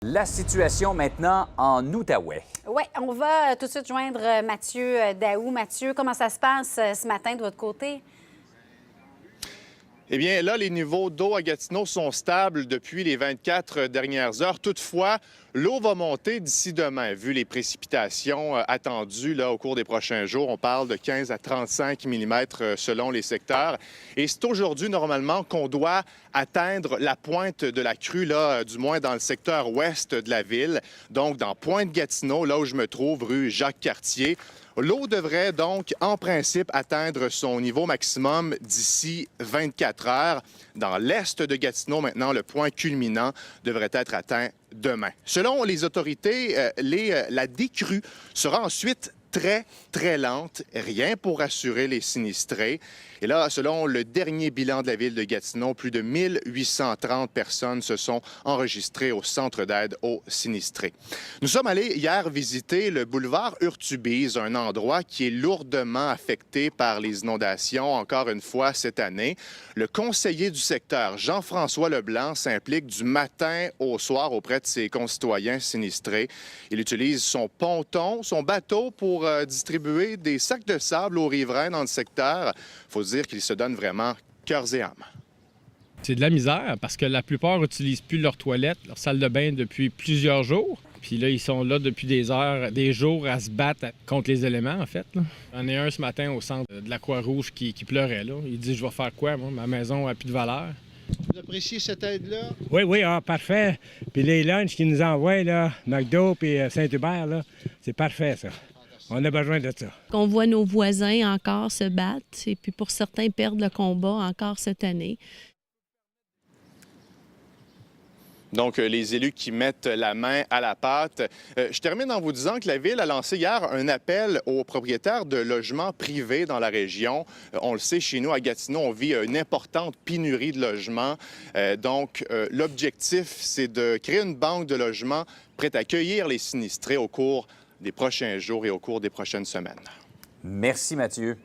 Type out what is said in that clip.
La situation maintenant en Outaouais. Oui, on va tout de suite joindre Mathieu Daou. Mathieu, comment ça se passe ce matin de votre côté? Eh bien, là, les niveaux d'eau à Gatineau sont stables depuis les 24 dernières heures. Toutefois, l'eau va monter d'ici demain, vu les précipitations attendues là, au cours des prochains jours. On parle de 15 à 35 mm selon les secteurs. Et c'est aujourd'hui, normalement, qu'on doit atteindre la pointe de la crue, là, du moins dans le secteur ouest de la ville. Donc, dans Pointe-Gatineau, là où je me trouve, rue Jacques-Cartier. L'eau devrait donc, en principe, atteindre son niveau maximum d'ici 24 heures. Dans l'est de Gatineau, maintenant, le point culminant devrait être atteint demain. Selon les autorités, la décrue sera ensuite très lente, rien pour rassurer les sinistrés. Et là, selon le dernier bilan de la ville de Gatineau, plus de 1830 personnes se sont enregistrées au centre d'aide aux sinistrés. Nous sommes allés hier visiter le boulevard Urtubise, un endroit qui est lourdement affecté par les inondations, encore une fois cette année. Le conseiller du secteur, Jean-François Leblanc, s'implique du matin au soir auprès de ses concitoyens sinistrés. Il utilise son ponton, son bateau pour distribuer des sacs de sable aux riverains dans le secteur. Il faut dire qu'il se donne vraiment cœurs et âmes. C'est de la misère parce que la plupart n'utilisent plus leurs toilettes, leur salle de bain depuis plusieurs jours. Puis là, ils sont là depuis des heures, des jours à se battre contre les éléments, en fait. J'en ai un ce matin au centre de la Croix-Rouge qui pleurait, là. Il dit « Je vais faire quoi, moi? Ma maison n'a plus de valeur. » Vous appréciez cette aide-là? Oui, parfait. Puis les lunchs qu'ils nous envoient, là, McDo puis Saint-Hubert, là, c'est parfait, ça. On a besoin de ça. On voit nos voisins encore se battre et puis pour certains perdre le combat encore cette année. Donc, les élus qui mettent la main à la pâte. Je termine en vous disant que la Ville a lancé hier un appel aux propriétaires de logements privés dans la région. On le sait, chez nous, à Gatineau, on vit une importante pénurie de logements. Donc, l'objectif, c'est de créer une banque de logements prête à accueillir les sinistrés au cours des prochains jours et au cours des prochaines semaines. Merci, Mathieu.